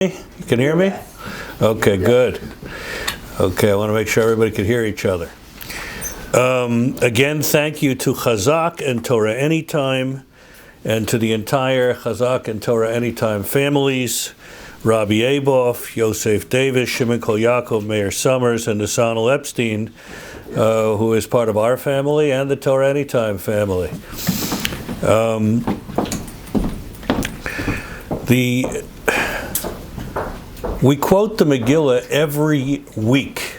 You can hear me? Okay, good. Okay, I want to make sure everybody can hear each other. Again, thank you to Chazaq and Torah Anytime, and to the entire Chazaq and Torah Anytime families, Rabbi Ephraim, Yosef Davis, Shimon Kol Yaakov, Meir Summers, and Nathaniel Epstein, who is part of our family and the Torah Anytime family. We quote the Megillah every week.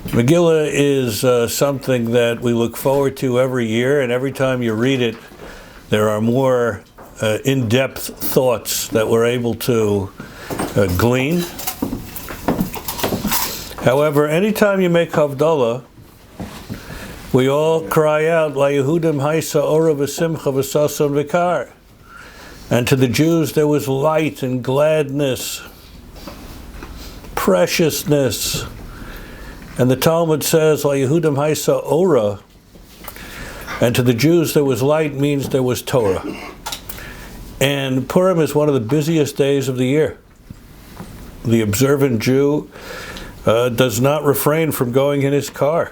Megillah is something that we look forward to every year, and every time you read it, there are more in-depth thoughts that we're able to glean. However, anytime you make Havdalah, we all cry out, La Yehudim Haisa Ora V'Simcha V'Sason V'Kar. And to the Jews there was light and gladness, preciousness. And the Talmud says, La Yehudim Haisa Ora. And to the Jews there was light means there was Torah. And Purim is one of the busiest days of the year. The observant Jew does not refrain from going in his car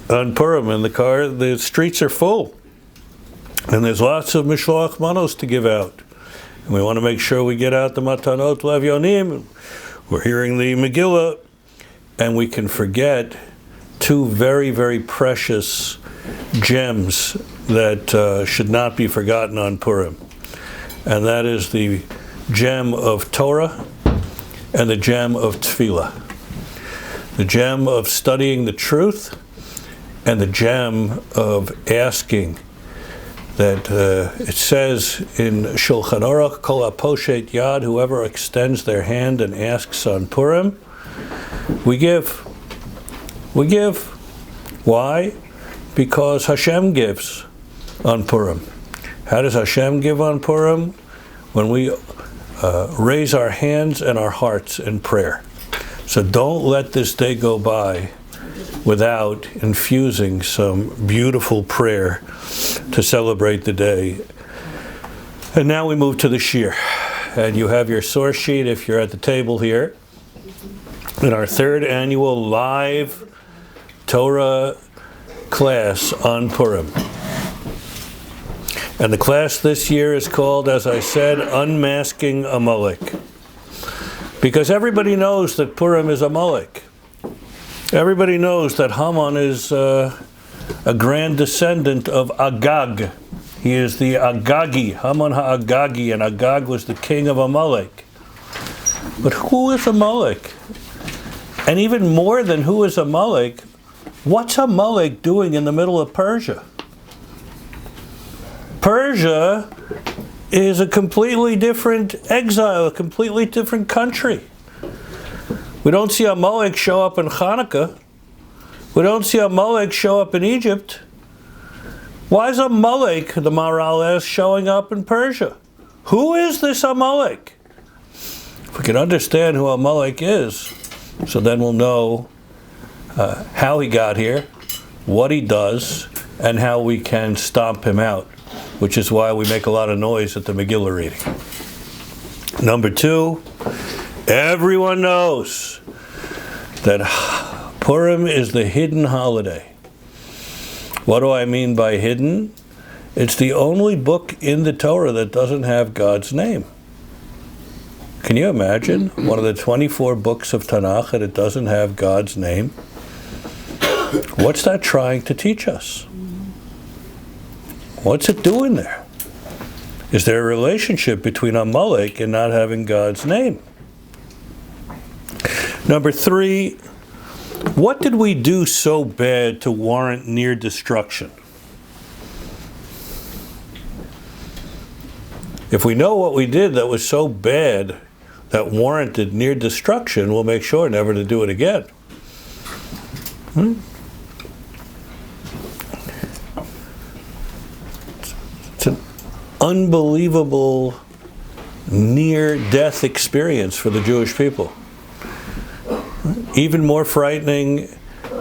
on Purim. In the car, the streets are full. And there's lots of mishloach manos to give out. And we want to make sure we get out the matanot levyonim. We're hearing the Megillah, and we can forget two very, very precious gems that should not be forgotten on Purim. And that is the gem of Torah and the gem of tefillah. The gem of studying the truth and the gem of asking. That it says in Shulchan Aruch, Kol HaPoshet Yad, whoever extends their hand and asks on Purim, we give. We give. Why? Because Hashem gives on Purim. How does Hashem give on Purim? When we raise our hands and our hearts in prayer. So don't let this day go by without infusing some beautiful prayer to celebrate the day. And now we move to the shir. And you have your source sheet if you're at the table here. In our third annual live Torah class on Purim. And the class this year is called, as I said, Unmasking Amalek. Because everybody knows that Purim is Amalek. Everybody knows that Haman is a grand descendant of Agag. He is the Agagi, Haman HaAgagi, and Agag was the king of Amalek. But who is Amalek? And even more than who is Amalek, what's Amalek doing in the middle of Persia? Persia is a completely different exile, a completely different country. We don't see Amalek show up in Hanukkah. We don't see Amalek show up in Egypt. Why is Amalek, the Maharal asks, showing up in Persia? Who is this Amalek? If we can understand who Amalek is, so then we'll know how he got here, what he does, and how we can stomp him out, which is why we make a lot of noise at the Megillah reading. Number two, everyone knows that Purim is the hidden holiday. What do I mean by hidden? It's the only book in the Torah that doesn't have God's name. Can you imagine one of the 24 books of Tanakh and it doesn't have God's name? What's that trying to teach us? What's it doing there? Is there a relationship between Amalek and not having God's name? Number three, what did we do so bad to warrant near destruction? If we know what we did that was so bad that warranted near destruction, we'll make sure never to do it again. It's an unbelievable near-death experience for the Jewish people. Even more frightening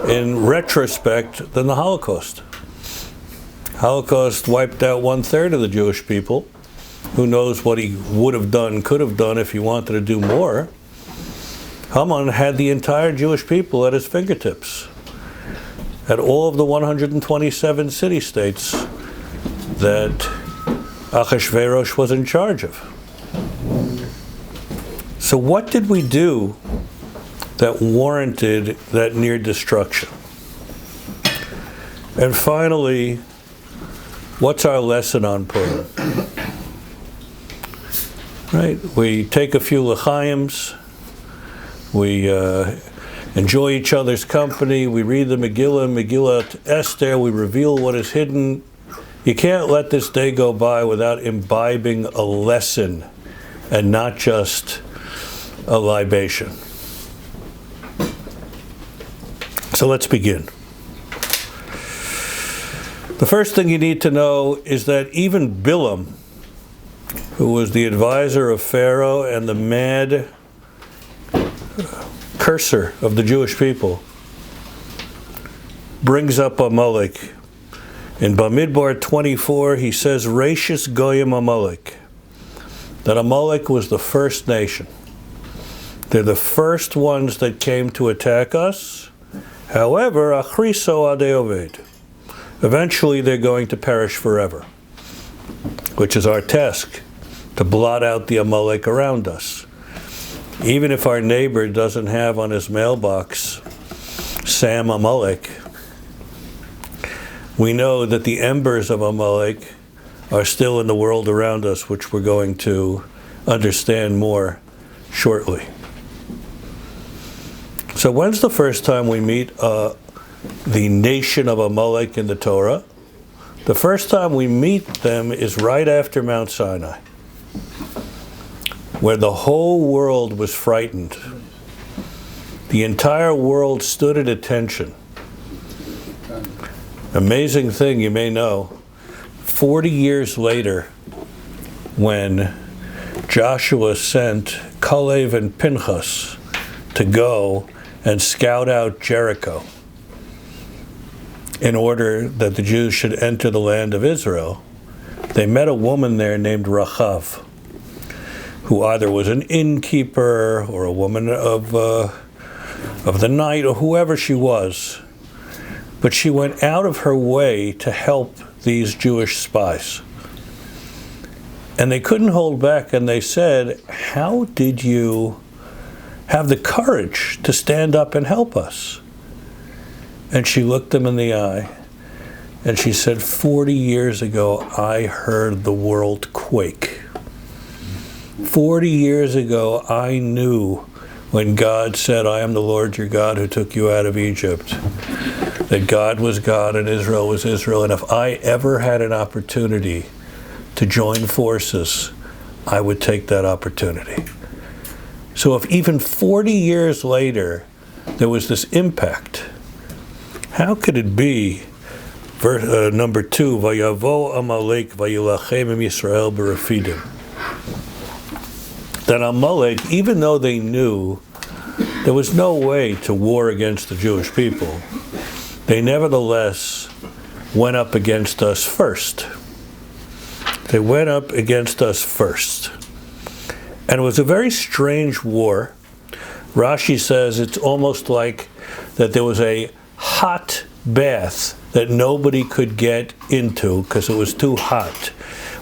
in retrospect than the Holocaust. Holocaust wiped out 1/3 of the Jewish people. Who knows what he would have done, could have done if he wanted to do more. Haman had the entire Jewish people at his fingertips, at all of the 127 city-states that Achashverosh was in charge of. So what did we do that warranted that near destruction? And finally, what's our lesson on Purim? Right? We take a few l'chaims, we enjoy each other's company, we read the Megillah Esther, we reveal what is hidden. You can't let this day go by without imbibing a lesson and not just a libation. So let's begin. The first thing you need to know is that even Bilam, who was the advisor of Pharaoh and the mad cursor of the Jewish people, brings up Amalek. In Bamidbar 24, he says, Reishis Goyim Amalek, that Amalek was the first nation. They're the first ones that came to attack us. However, Achriso Adeoved, eventually they're going to perish forever, which is our task, to blot out the Amalek around us. Even if our neighbor doesn't have on his mailbox Sam Amalek, we know that the embers of Amalek are still in the world around us, which we're going to understand more shortly. So when's the first time we meet the nation of Amalek in the Torah? The first time we meet them is right after Mount Sinai, where the whole world was frightened. The entire world stood at attention. Amazing thing you may know, 40 years later, when Joshua sent Kalev and Pinchas to go and scout out Jericho in order that the Jews should enter the land of Israel, they met a woman there named Rachav, who either was an innkeeper or a woman of the night or whoever she was. But she went out of her way to help these Jewish spies. And they couldn't hold back, and they said, how did you have the courage to stand up and help us? And she looked them in the eye, and she said, 40 years ago, I heard the world quake. 40 years ago, I knew when God said, I am the Lord your God who took you out of Egypt, that God was God and Israel was Israel. And if I ever had an opportunity to join forces, I would take that opportunity. So if even 40 years later, there was this impact, how could it be, number 2, Vayavo Amalek vayilachem im Yisrael b'Refidim, that Amalek, even though they knew there was no way to war against the Jewish people, they nevertheless went up against us first. They went up against us first. And it was a very strange war. Rashi says it's almost like that there was a hot bath that nobody could get into because it was too hot.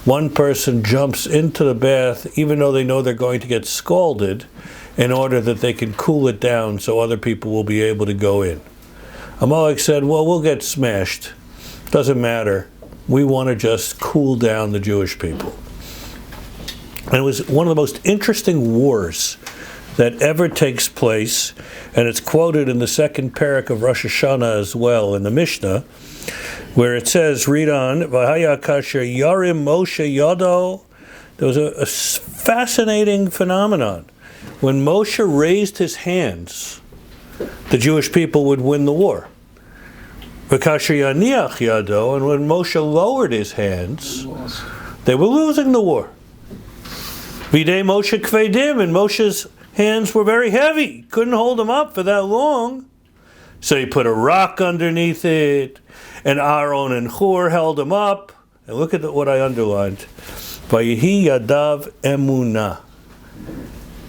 One person jumps into the bath even though they know they're going to get scalded in order that they can cool it down so other people will be able to go in. Amalek said, well, we'll get smashed. Doesn't matter. We want to just cool down the Jewish people. And it was one of the most interesting wars that ever takes place, and it's quoted in the second parak of Rosh Hashanah as well, in the Mishnah, where it says, read on, V'haya kasher yarim Moshe yado. There was a fascinating phenomenon. When Moshe raised his hands, the Jewish people would win the war. V'kasher yaniach yado, and when Moshe lowered his hands, they were losing the war. V'idei Moshe kvedim, and Moshe's hands were very heavy. Couldn't hold them up for that long. So he put a rock underneath it, and Aaron and Hur held him up. And look at what I underlined. Vayehi yadav emunah,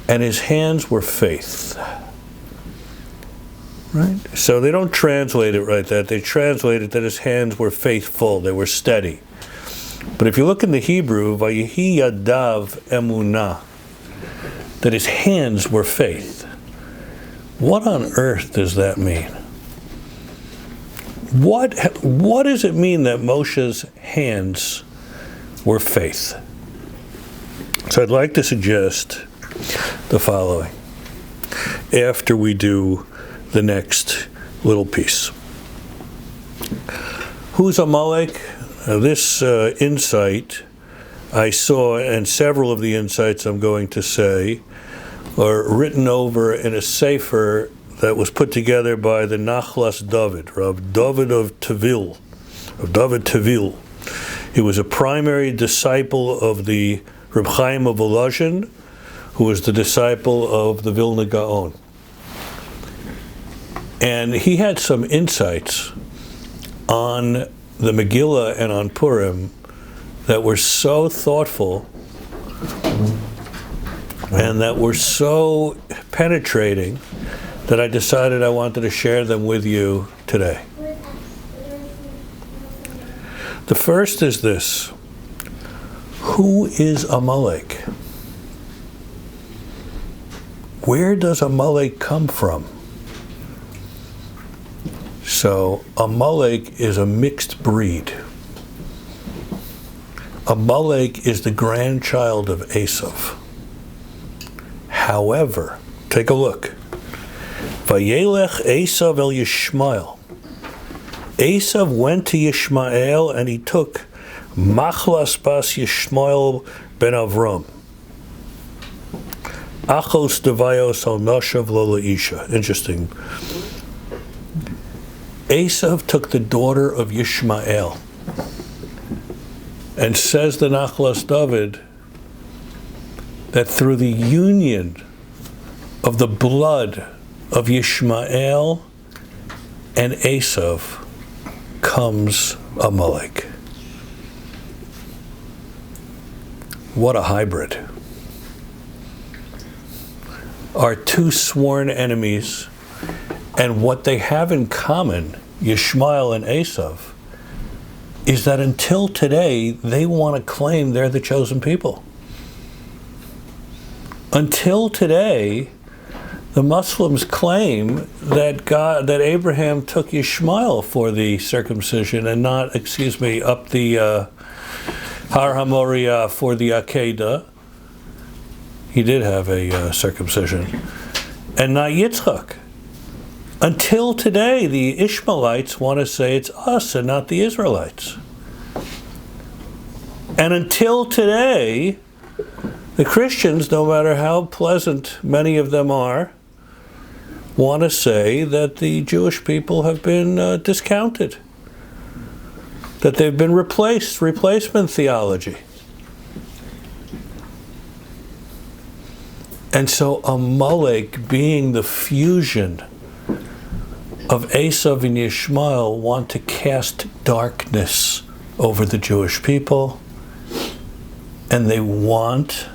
and his hands were faith. Right? So they don't translate it right there. They translate it that his hands were faithful, they were steady. But if you look in the Hebrew, Vayehi yadav emunah, that his hands were faith. What on earth does that mean? What does it mean that Moshe's hands were faith? So I'd like to suggest the following after we do the next little piece. Who's Amalek? This insight I saw, and several of the insights I'm going to say are written over in a sefer that was put together by the Nachlas David, Rav David of Tevil, He was a primary disciple of the Reb Chaim of Volozhin, who was the disciple of the Vilna Gaon. And he had some insights on the Megillah and on Purim that were so thoughtful and that were so penetrating that I decided I wanted to share them with you today. The first is this: who is Amalek? Where does Amalek come from? So Amalek is a mixed breed. Amalek is the grandchild of Esav. However, take a look. Vayelech Esav el Yishmael. Esav went to Yishmael and he took Machlas bas Yishmael ben Avram. Achos devayos al noshav lo la'isha. Interesting. Esav took the daughter of Yishmael. And says the Nachlas David that through the union of the blood of Yishmael and Esav comes Amalek. What a hybrid. Our two sworn enemies, and what they have in common, Yishmael and Esav, is that until today, they want to claim they're the chosen people. Until today, the Muslims claim that Abraham took Yishmael for the circumcision and not, up the Har HaMoriah for the Akedah. He did have a circumcision. And not Yitzchak. Until today, the Ishmaelites want to say it's us and not the Israelites. And until today, the Christians, no matter how pleasant many of them are, want to say that the Jewish people have been discounted, that they've been replacement theology. And so Amalek, being the fusion of Esav and Yishmael, want to cast darkness over the Jewish people, and they want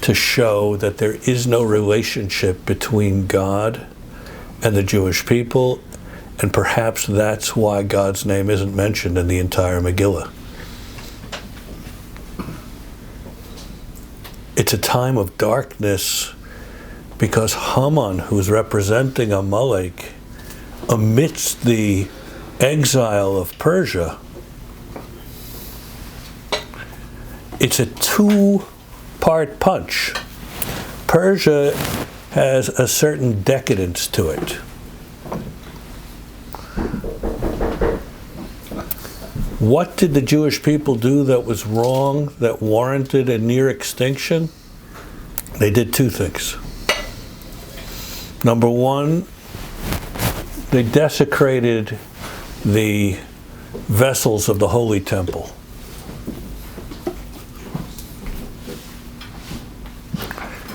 to show that there is no relationship between God and the Jewish people, and perhaps that's why God's name isn't mentioned in the entire Megillah. It's a time of darkness because Haman, who's representing Amalek, amidst the exile of Persia, it's a two-part punch. Persia has a certain decadence to it. What did the Jewish people do that was wrong, that warranted a near extinction? They did two things. Number one, they desecrated the vessels of the Holy Temple.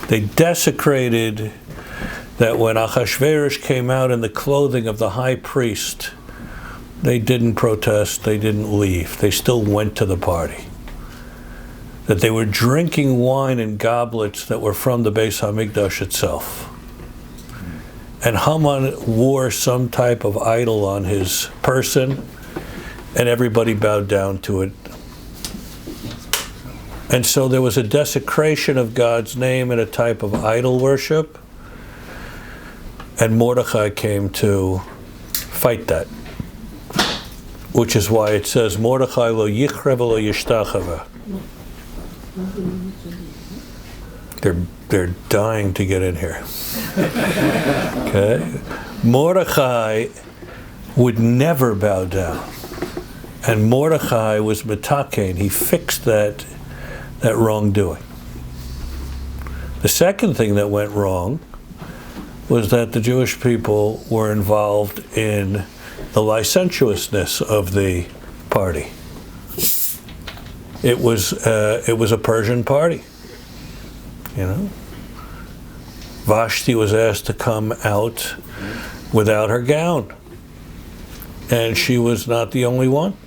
They desecrated that when Achashverosh came out in the clothing of the high priest, they didn't protest, they didn't leave. They still went to the party. that they were drinking wine in goblets that were from the Beis Hamikdash itself. And Haman wore some type of idol on his person, and everybody bowed down to it. And so there was a desecration of God's name and a type of idol worship, and Mordechai came to fight that, which is why it says, Mordechai lo yichrev lo yishtachava. They're dying to get in here. Okay? Mordechai would never bow down. And Mordechai was metakein. He fixed that wrongdoing. The second thing that went wrong was that the Jewish people were involved in the licentiousness of the party. It was a Persian party. You know, Vashti was asked to come out without her gown, and she was not the only one.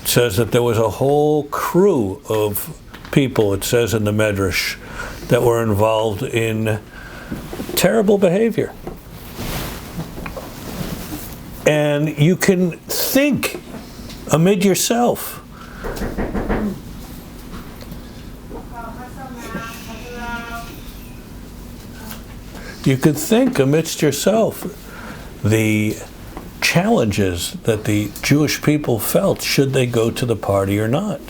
It says that there was a whole crew of people, it says in the Medrash, that were involved in terrible behavior. And you can think amid yourself, you could think amidst yourself the challenges that the Jewish people felt should they go to the party or not.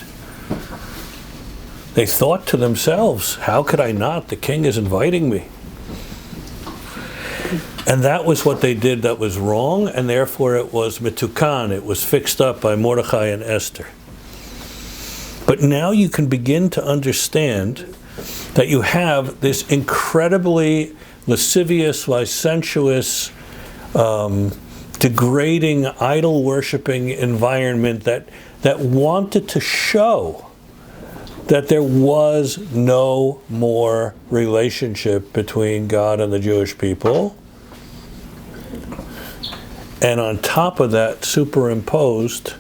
They thought to themselves, how could I not? The king is inviting me. And that was what they did that was wrong, and therefore it was mitukan, it was fixed up by Mordechai and Esther. But now you can begin to understand that you have this incredibly lascivious, licentious, degrading, idol-worshipping environment that wanted to show that there was no more relationship between God and the Jewish people. And on top of that, superimposed,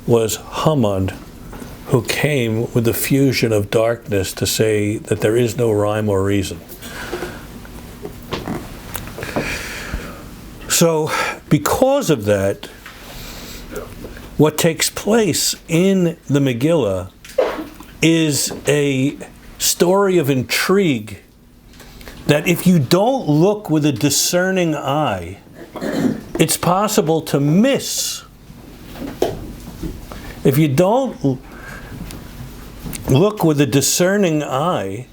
was Haman, who came with the fusion of darkness to say that there is no rhyme or reason. So, because of that, what takes place in the Megillah is a story of intrigue that if you don't look with a discerning eye, it's possible to miss. If you don't look with a discerning eye,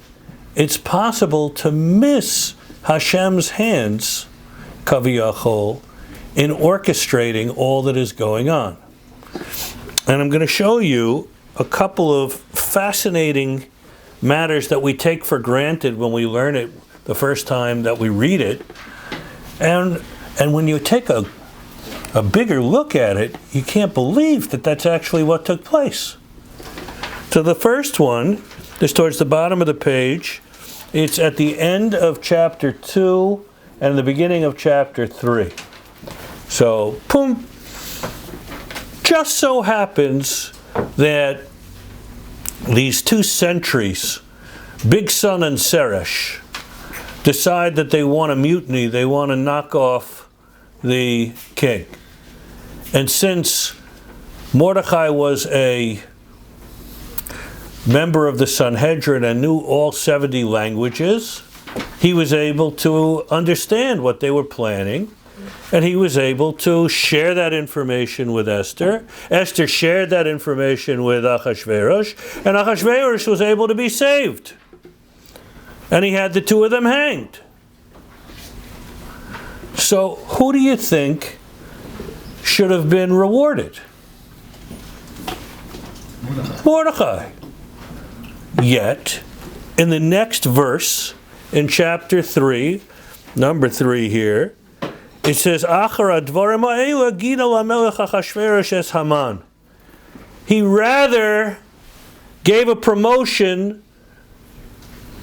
it's possible to miss Hashem's hands, kaviyachol, in orchestrating all that is going on. And I'm going to show you a couple of fascinating matters that we take for granted when we learn it the first time that we read it. And when you take a bigger look at it, you can't believe that that's actually what took place. So the first one is towards the bottom of the page. It's at the end of chapter 2 and the beginning of chapter 3. So, boom. Just so happens that these two sentries, Bigsan and Seresh, decide that they want a mutiny, they want to knock off the king. And since Mordechai was a member of the Sanhedrin and knew all 70 languages, he was able to understand what they were planning, and he was able to share that information with Esther. Esther shared that information with Achashverosh, and Achashverosh was able to be saved. And he had the two of them hanged. So who do you think should have been rewarded? Mordechai. Yet, in the next verse, in chapter 3, number 3 here, it says, he rather gave a promotion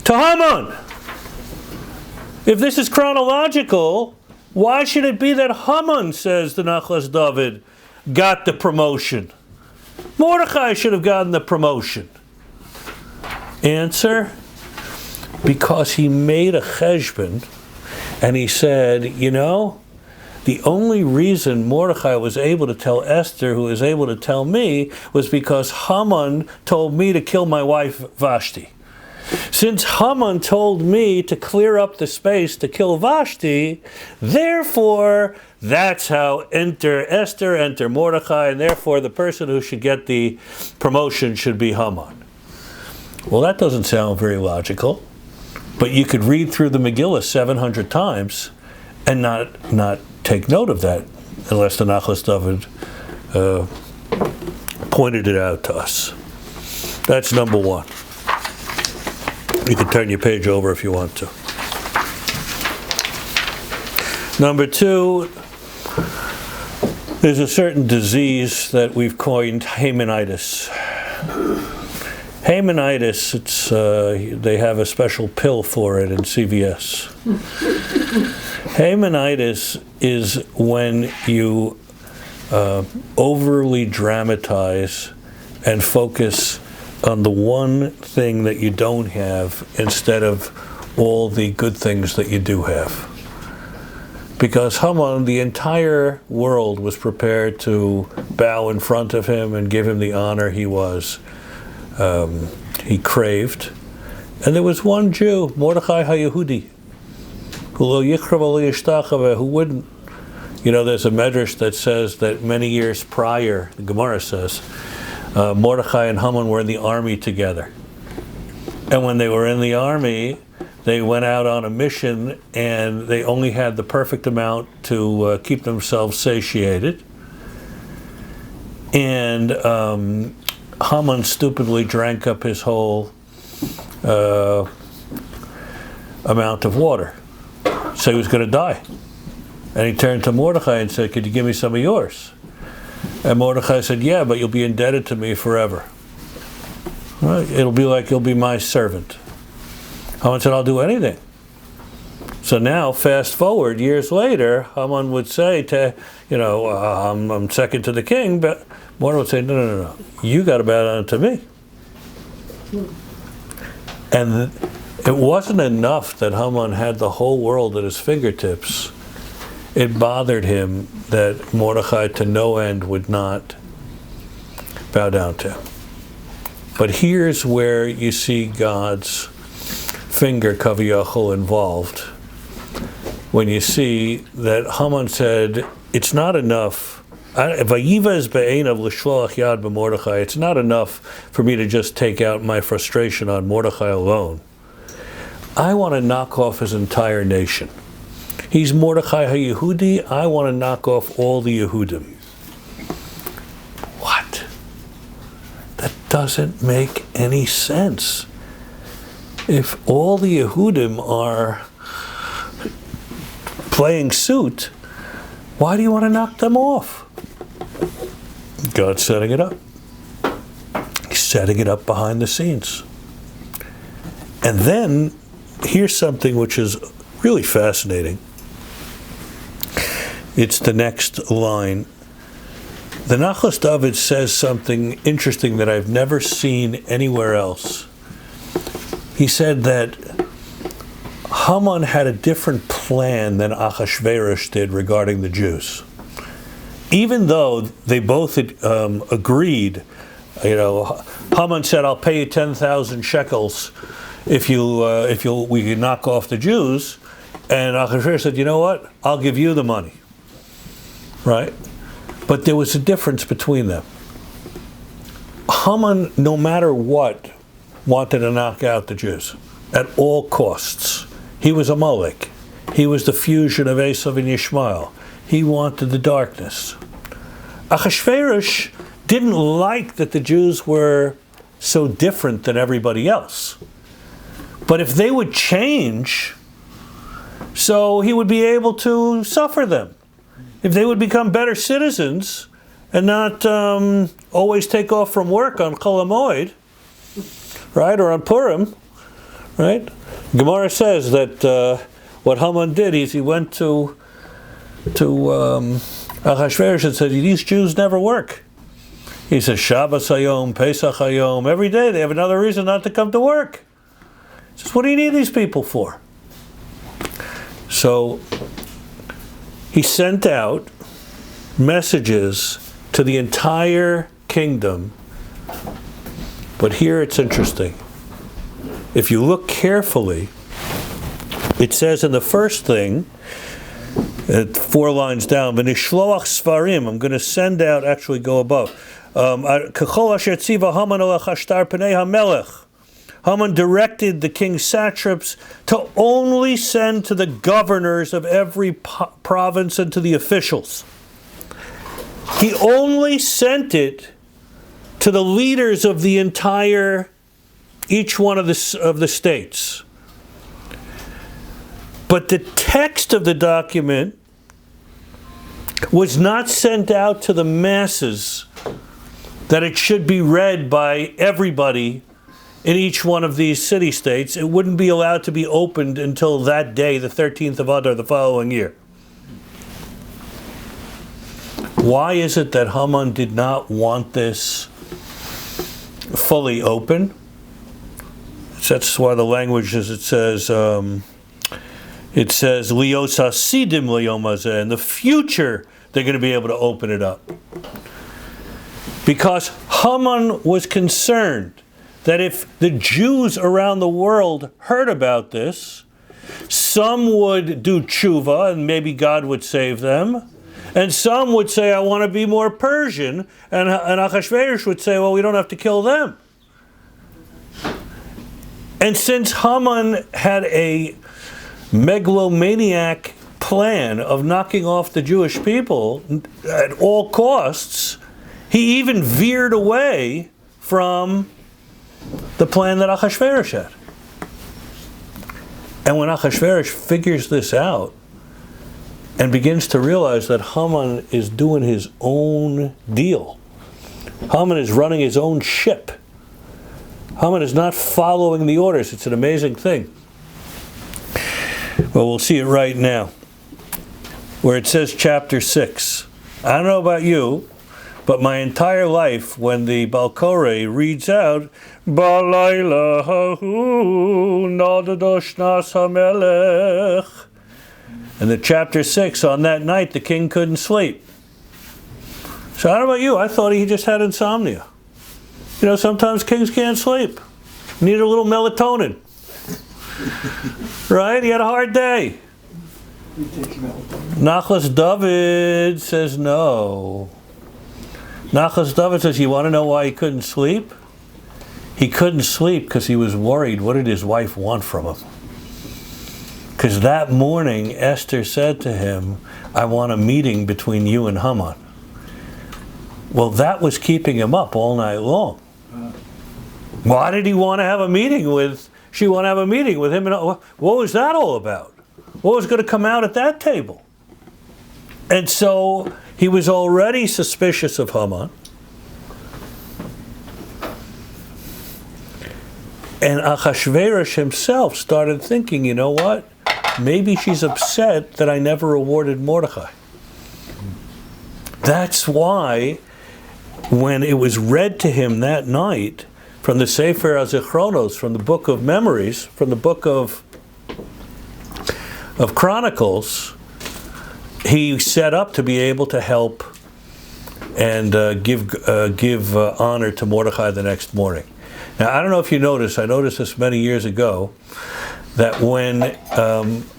to Haman. If this is chronological, why should it be that Haman, says the Nachlas David, got the promotion? Mordechai should have gotten the promotion. Answer, because he made a cheshbon, and he said, the only reason Mordechai was able to tell Esther, who was able to tell me, was because Haman told me to kill my wife Vashti. Since Haman told me to clear up the space to kill Vashti, therefore, that's how enter Esther, enter Mordechai, and therefore the person who should get the promotion should be Haman. Well, that doesn't sound very logical, but you could read through the Megillah 700 times and not take note of that, unless the Nachlas David pointed it out to us. That's number one. You can turn your page over if you want to. Number two, there's a certain disease that we've coined Hamanitis. Hamanitis, they have a special pill for it in CVS. Hamanitis is when you overly dramatize and focus on the one thing that you don't have instead of all the good things that you do have. Because Haman, the entire world was prepared to bow in front of him and give him the honor he craved. And there was one Jew, Mordechai HaYehudi, who wouldn't. There's a medrash that says that many years prior, the Gemara says, Mordechai and Haman were in the army together. And when they were in the army, they went out on a mission and they only had the perfect amount to keep themselves satiated. And Haman stupidly drank up his whole amount of water. So he was going to die. And he turned to Mordechai and said, "Could you give me some of yours?" And Mordechai said, "Yeah, but you'll be indebted to me forever. Well, it'll be like you'll be my servant." Haman said, "I'll do anything." So now, fast forward years later, Haman would say to, I'm second to the king, but Mordechai would say, no, you got to bow down to me. And it wasn't enough that Haman had the whole world at his fingertips. It bothered him that Mordechai to no end would not bow down to him. But here's where you see God's finger, kaviyachol, involved. When you see that Haman said, it's not enough. It's not enough for me to just take out my frustration on Mordechai alone. I want to knock off his entire nation. He's Mordechai HaYehudi. I want to knock off all the Yehudim. What? That doesn't make any sense. If all the Yehudim are playing suit, why do you want to knock them off? God's setting it up. He's setting it up behind the scenes. And then, here's something which is really fascinating. It's the next line. The Nachlas David says something interesting that I've never seen anywhere else. He said that Haman had a different plan than Achashverosh did regarding the Jews. Even though they both agreed, Haman said, "I'll pay you 10,000 shekels if we can knock off the Jews," and Achashverosh said, "You know what? I'll give you the money." Right? But there was a difference between them. Haman, no matter what, wanted to knock out the Jews at all costs. He was Amalek. He was the fusion of Esav and Yishmael. He wanted the darkness. Achashverosh didn't like that the Jews were so different than everybody else. But if they would change, so he would be able to suffer them. If they would become better citizens and not always take off from work on Chol HaMoed, right, or on Purim, right? Gemara says that what Haman did is he went to Achashverosh and said, "These Jews never work. He says, Shabbos Hayom, Pesach Hayom. Every day they have another reason not to come to work. He says, what do you need these people for? So he sent out messages to the entire kingdom. But here it's interesting. If you look carefully, it says in the first thing, 4 lines down, V'nishloach Svarim, I'm going to send out, actually go above. K'chol asher tziva Haman al Achashtar pnei HaMelech. Haman directed the king's satraps to only send to the governors of every province and to the officials. He only sent it to the leaders of the entire, each one of the states. But the text of the document was not sent out to the masses, that it should be read by everybody in each one of these city-states. It wouldn't be allowed to be opened until that day, the 13th of Adar, the following year. Why is it that Haman did not want this fully open? That's why the language is, it says Lios Hasidim Liyom Hazeh. In the future, they're going to be able to open it up. Because Haman was concerned that if the Jews around the world heard about this, some would do tshuva and maybe God would save them. And some would say, I want to be more Persian. And Achashverosh would say, well, we don't have to kill them. And since Haman had a megalomaniac plan of knocking off the Jewish people at all costs, he even veered away from the plan that Achashverosh had. And when Achashverosh figures this out and begins to realize that Haman is doing his own deal, Haman is running his own ship, Haman is not following the orders. It's an amazing thing. Well, we'll see it right now, where it says chapter 6. I don't know about you, but my entire life, when the Balkore reads out, Balayla hahu nadadosh nas hamelech, and the chapter 6, on that night the king couldn't sleep. So I don't know about you, I thought he just had insomnia. You know, sometimes kings can't sleep. Need a little melatonin. Right? He had a hard day. Nachlas David says no. Nachlas David says, you want to know why he couldn't sleep? He couldn't sleep because he was worried. What did his wife want from him? Because that morning, Esther said to him, I want a meeting between you and Haman. Well, that was keeping him up all night long. Why did he want to have a meeting with, she want to have a meeting with him? And what was that all about? What was going to come out at that table? And so he was already suspicious of Haman. And Achashverosh himself started thinking, you know what? Maybe she's upset that I never awarded Mordechai. That's why when it was read to him that night from the Sefer HaZichronos, from the book of memories, from the book of Chronicles, he set up to be able to help and give honor to Mordechai the next morning. Now, I don't know if you noticed, I noticed this many years ago, that when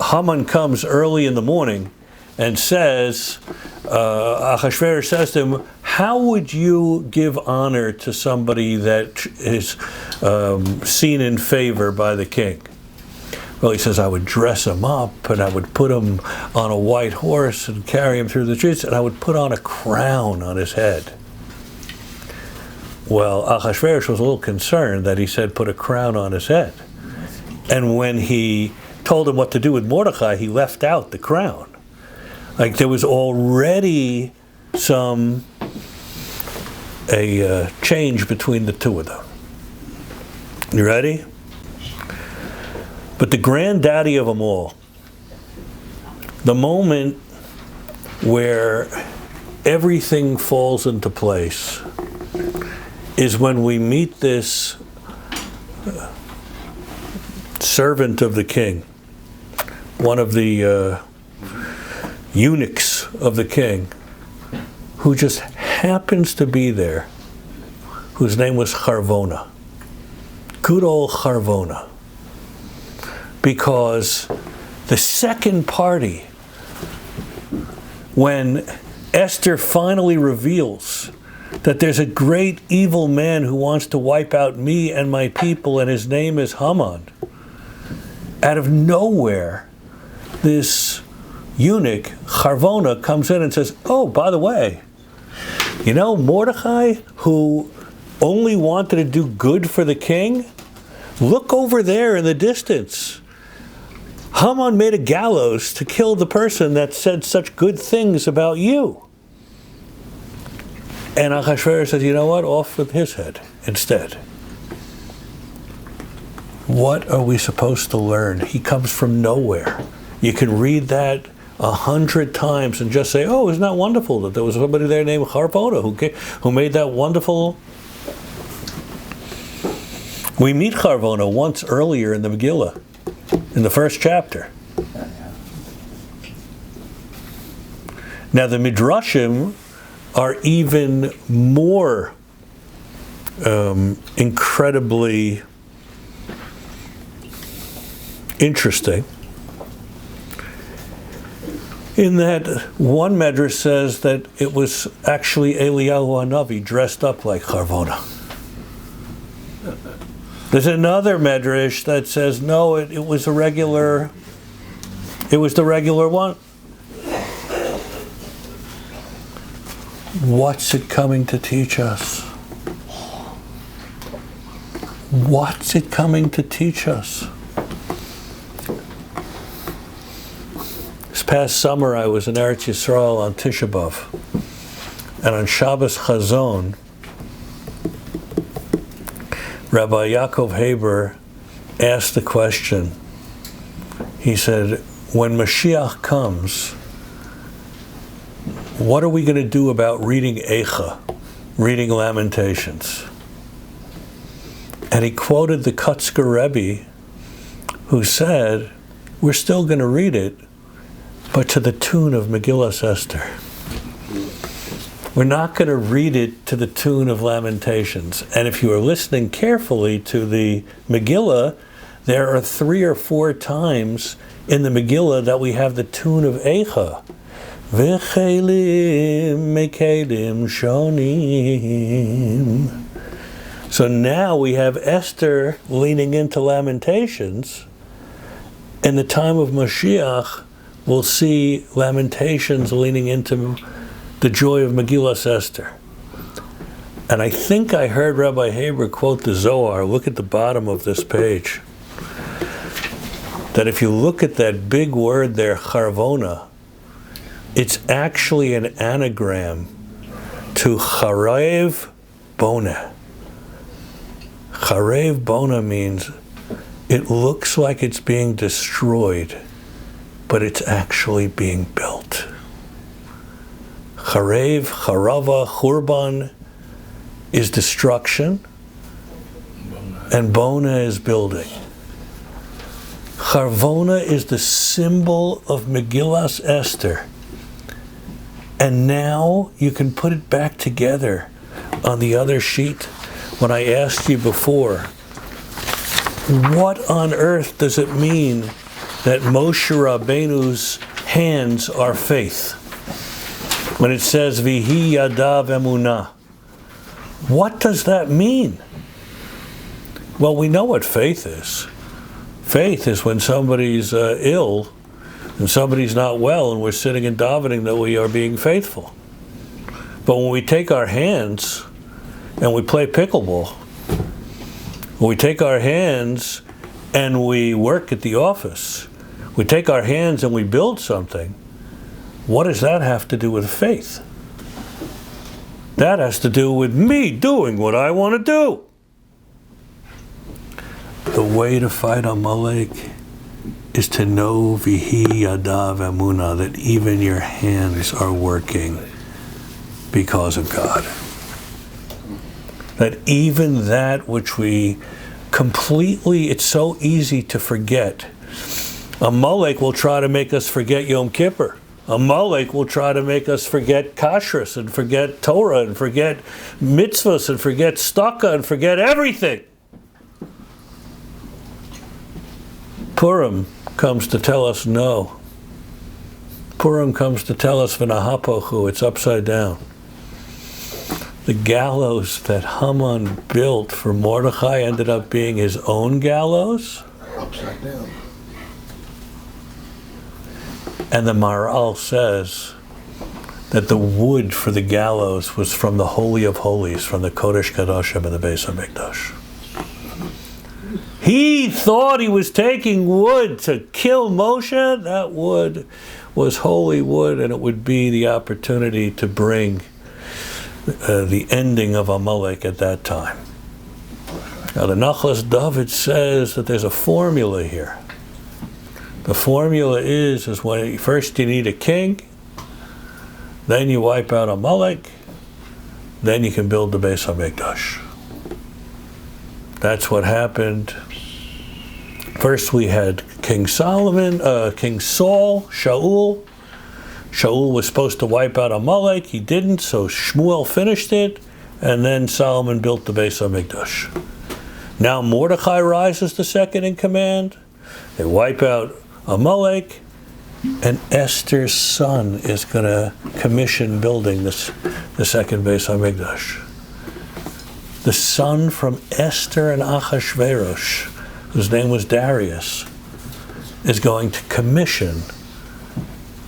Haman comes early in the morning and says, Achashverosh says to him, how would you give honor to somebody that is seen in favor by the king? Well, he says, I would dress him up and I would put him on a white horse and carry him through the streets and I would put on a crown on his head. Well, Achashverosh was a little concerned that he said put a crown on his head. And when he told him what to do with Mordechai, he left out the crown. Like there was already a change between the two of them. You ready? But the granddaddy of them all, the moment where everything falls into place, is when we meet this servant of the king, one of the eunuchs of the king, who just happens to be there, whose name was Charvona. Good old Charvona. Because the second party, when Esther finally reveals that there's a great evil man who wants to wipe out me and my people, and his name is Haman, out of nowhere, this eunuch, Charvona, comes in and says, oh, by the way, you know Mordecai, who only wanted to do good for the king? Look over there in the distance. Haman made a gallows to kill the person that said such good things about you. And Achashverosh says, you know what? Off with his head instead. What are we supposed to learn? He comes from nowhere. You can read that 100 times and just say, oh, isn't that wonderful that there was somebody there named Charvona who made that wonderful. We meet Charvona once earlier in the Megillah, in the first chapter. Now the Midrashim are even more incredibly interesting, in that one Medrash says that it was actually Eliyahu HaNavi dressed up like Charvona. There's another Medrash that says, no, it was the regular one. What's it coming to teach us? What's it coming to teach us? This past summer I was in Eretz Yisrael on Tisha B'Av, and on Shabbos Chazon, Rabbi Yaakov Haber asked the question. He said, when Mashiach comes, what are we going to do about reading Eicha, reading Lamentations? And he quoted the Kotzker Rebbe, who said, we're still going to read it, but to the tune of Megillas Esther. We're not going to read it to the tune of Lamentations. And if you are listening carefully to the Megillah, there are 3 or 4 times in the Megillah that we have the tune of Eicha. V'chelim mekelim shonim. So now we have Esther leaning into Lamentations. In the time of Mashiach, we'll see Lamentations leaning into the joy of Megillas Esther. And I think I heard Rabbi Haber quote the Zohar. Look at the bottom of this page. That if you look at that big word there, Charvona, it's actually an anagram to Charev Bona. Charev Bona means it looks like it's being destroyed, but it's actually being built. Charev, Charava, Churban is destruction, and Bona is building. Charvona is the symbol of Megillas Esther. And now you can put it back together on the other sheet. When I asked you before, what on earth does it mean that Moshe Rabbeinu's hands are faith? When it says, Vihi yadav emunah. What does that mean? Well, we know what faith is. Faith is when somebody's ill and somebody's not well and we're sitting and davening that we are being faithful. But when we take our hands and we play pickleball, when we take our hands and we work at the office, we take our hands and we build something, what does that have to do with faith? That has to do with me doing what I want to do. The way to fight Amalek is to know Vihi Yadav Emunah, that even your hands are working because of God. that even that which we completely, it's so easy to forget. Amalek will try to make us forget Yom Kippur. Amalek will try to make us forget kashrus and forget Torah and forget mitzvahs and forget tzedakah and forget everything. Purim comes to tell us no. Purim comes to tell us v'nahapochu, it's upside down. The gallows that Haman built for Mordechai ended up being his own gallows. Upside down. And the Maharal says that the wood for the gallows was from the Holy of Holies, from the Kodesh Kadoshim in the Beis HaMikdash. He thought he was taking wood to kill Moshe. That wood was holy wood, and it would be the opportunity to bring the ending of Amalek at that time. Now the Nachlas David says that there's a formula here. The formula is when first you need a king, then you wipe out Amalek, then you can build the Beis HaMikdash. That's what happened. First we had King Solomon, King Saul, Shaul. Shaul was supposed to wipe out Amalek, he didn't, so Shmuel finished it, and then Solomon built the Beis HaMikdash. Now Mordechai rises to second in command. They wipe out Amalek, and Esther's son is going to commission building the second Beis HaMikdash. The son from Esther and Achashverosh, whose name was Darius, is going to commission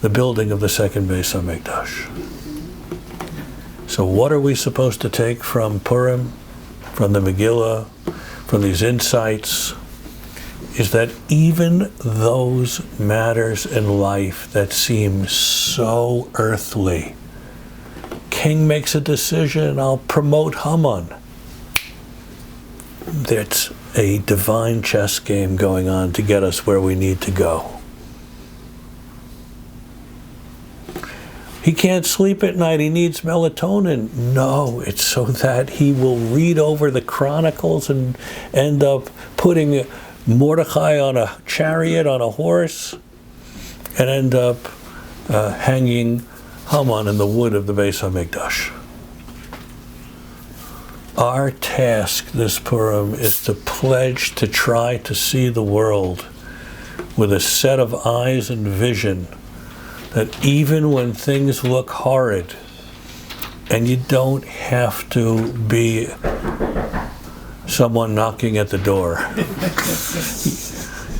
the building of the second Beis HaMikdash. So what are we supposed to take from Purim, from the Megillah, from these insights? Is that even those matters in life that seem so earthly, king makes a decision, I'll promote Haman. There's a divine chess game going on to get us where we need to go. He can't sleep at night, he needs melatonin. No, it's so that he will read over the Chronicles and end up putting Mordechai on a chariot, on a horse, and end up hanging Haman in the wood of the Beis HaMikdash. Our task this Purim is to pledge to try to see the world with a set of eyes and vision that even when things look horrid, and you don't have to be someone knocking at the door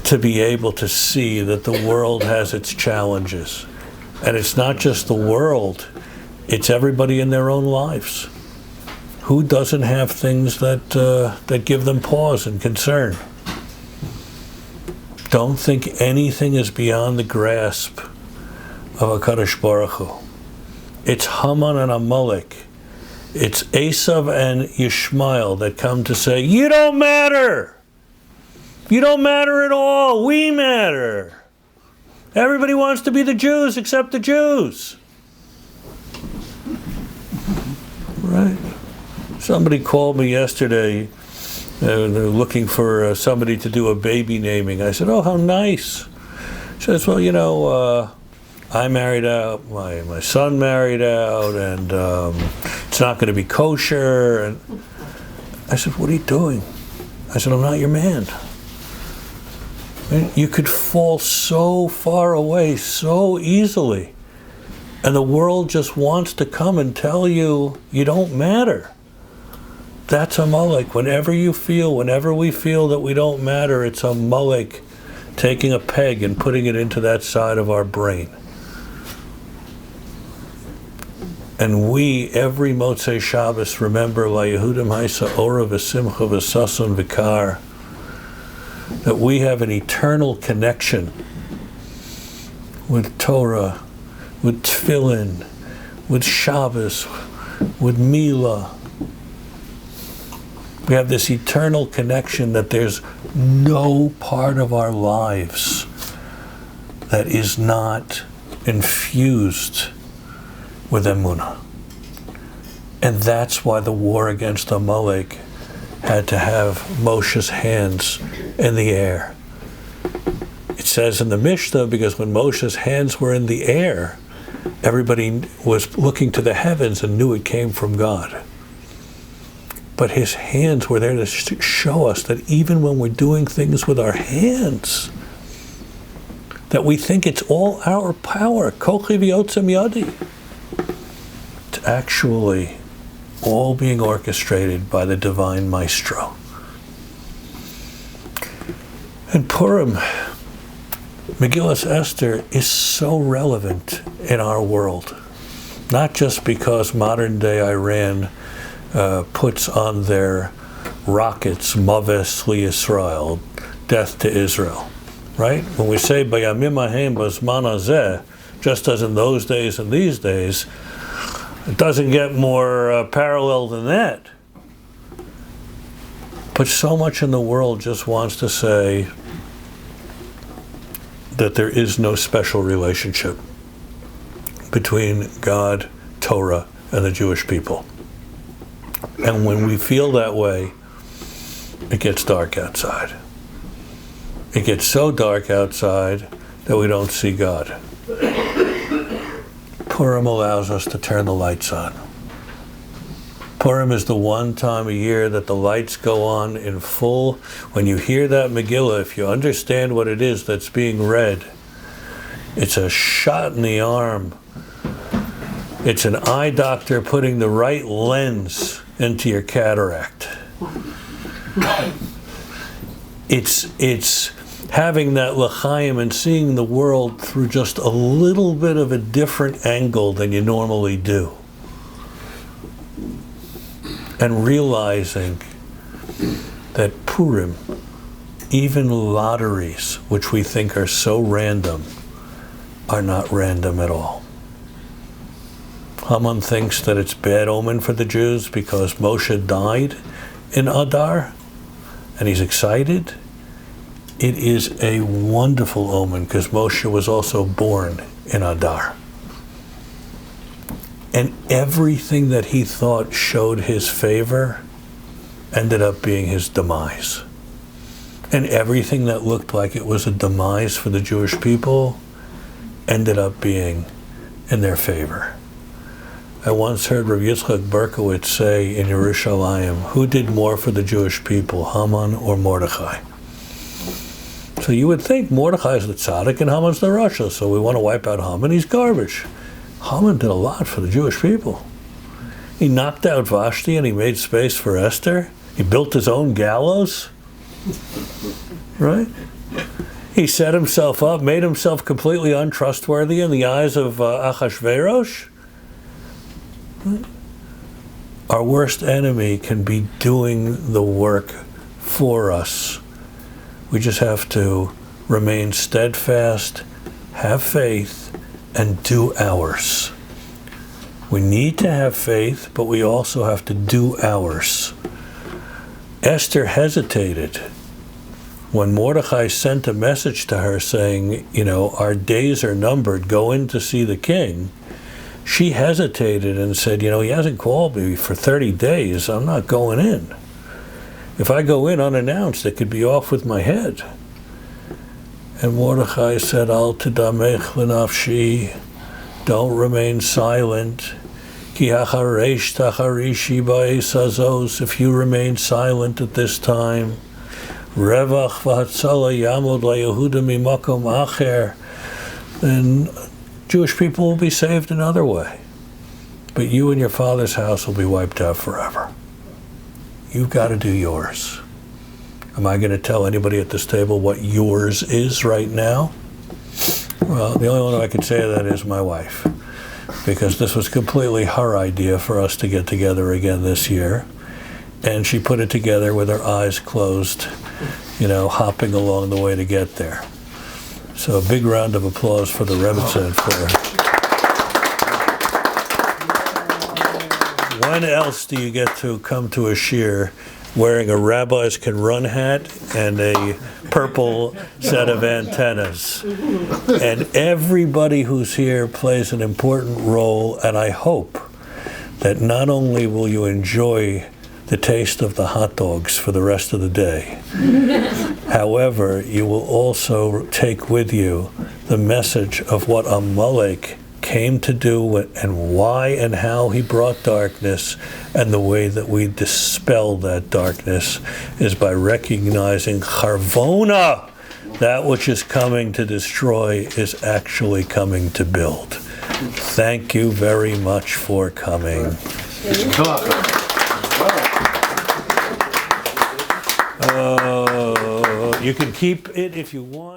to be able to see that the world has its challenges. And it's not just the world, it's everybody in their own lives. Who doesn't have things that give them pause and concern? Don't think anything is beyond the grasp of HaKadosh Baruch Hu. It's Haman and Amalek. It's Esav and Yishmael that come to say, you don't matter. You don't matter at all. We matter. Everybody wants to be the Jews except the Jews. Right? Somebody called me yesterday. They're looking for somebody to do a baby naming. I said, oh, how nice. She says, well, I married out, my son married out, and it's not going to be kosher. And I said, what are you doing? I said, I'm not your man. You could fall so far away so easily, and the world just wants to come and tell you you don't matter. That's Amalek. Whenever we feel that we don't matter, it's Amalek taking a peg and putting it into that side of our brain. And we, every Motzei Shabbos, remember La Yehudim Haisa Ora V'Simcha V'Sason V'Kar, that we have an eternal connection with Torah, with Tefillin, with Shabbos, with Milah. We have this eternal connection that there's no part of our lives that is not infused with emunah. And that's why the war against Amalek had to have Moshe's hands in the air. It says in the Mishnah, because when Moshe's hands were in the air, everybody was looking to the heavens and knew it came from God. But his hands were there to show us that even when we're doing things with our hands, that we think it's all our power, kochi v'yotzem yadi. It's actually all being orchestrated by the divine maestro. And Purim, Megillas Esther, is so relevant in our world, not just because modern day Iran puts on their rockets, Maves LiYisrael, death to Israel, right? When we say Bayamim Ahem Bazman Hazeh, just as in those days and these days, it doesn't get more parallel than that. But so much in the world just wants to say that there is no special relationship between God, Torah, and the Jewish people. And when we feel that way, it gets dark outside. It gets so dark outside that we don't see God. Purim allows us to turn the lights on. Purim is the one time a year that the lights go on in full. When you hear that Megillah, if you understand what it is that's being read, it's a shot in the arm. It's an eye doctor putting the right lens into your cataract. It's having that l'chaim and seeing the world through just a little bit of a different angle than you normally do. And realizing that Purim, even lotteries, which we think are so random, are not random at all. Haman thinks that it's bad omen for the Jews because Moshe died in Adar, and he's excited. It is a wonderful omen because Moshe was also born in Adar. And everything that he thought showed his favor ended up being his demise. And everything that looked like it was a demise for the Jewish people ended up being in their favor. I once heard Rabbi Yitzchak Berkowitz say in Yerushalayim, who did more for the Jewish people, Haman or Mordechai? So you would think Mordechai is the tzaddik and Haman's the rasha, so we want to wipe out Haman, he's garbage. Haman did a lot for the Jewish people. He knocked out Vashti and he made space for Esther. He built his own gallows, right? He set himself up, made himself completely untrustworthy in the eyes of Achashverosh. Our worst enemy can be doing the work for us. We just have to remain steadfast, have faith, and do ours. We need to have faith, but we also have to do ours. Esther hesitated when Mordechai sent a message to her saying, our days are numbered, go in to see the king. She hesitated and said, he hasn't called me for 30 days. I'm not going in. If I go in unannounced, it could be off with my head. And Mordechai said, Al tidamech l'nafshi, don't remain silent. Ki hacharesh tacharishi ba'es hazos, if you remain silent at this time, revach v'hatzala yamod laYehuda mimakom acher, then Jewish people will be saved another way. But you and your father's house will be wiped out forever. You've got to do yours. Am I going to tell anybody at this table what yours is right now? Well, the only one I can say that is my wife, because this was completely her idea for us to get together again this year. And she put it together with her eyes closed, hopping along the way to get there. So a big round of applause for the Rebbetzin for when else do you get to come to a shir wearing a rabbi's can run hat and a purple set of antennas? And everybody who's here plays an important role, and I hope that not only will you enjoy the taste of the hot dogs for the rest of the day, however, you will also take with you the message of what Amalek came to do and why and how he brought darkness, and the way that we dispel that darkness is by recognizing Charvona, that which is coming to destroy is actually coming to build. Thank you very much for coming. You can keep it if you want.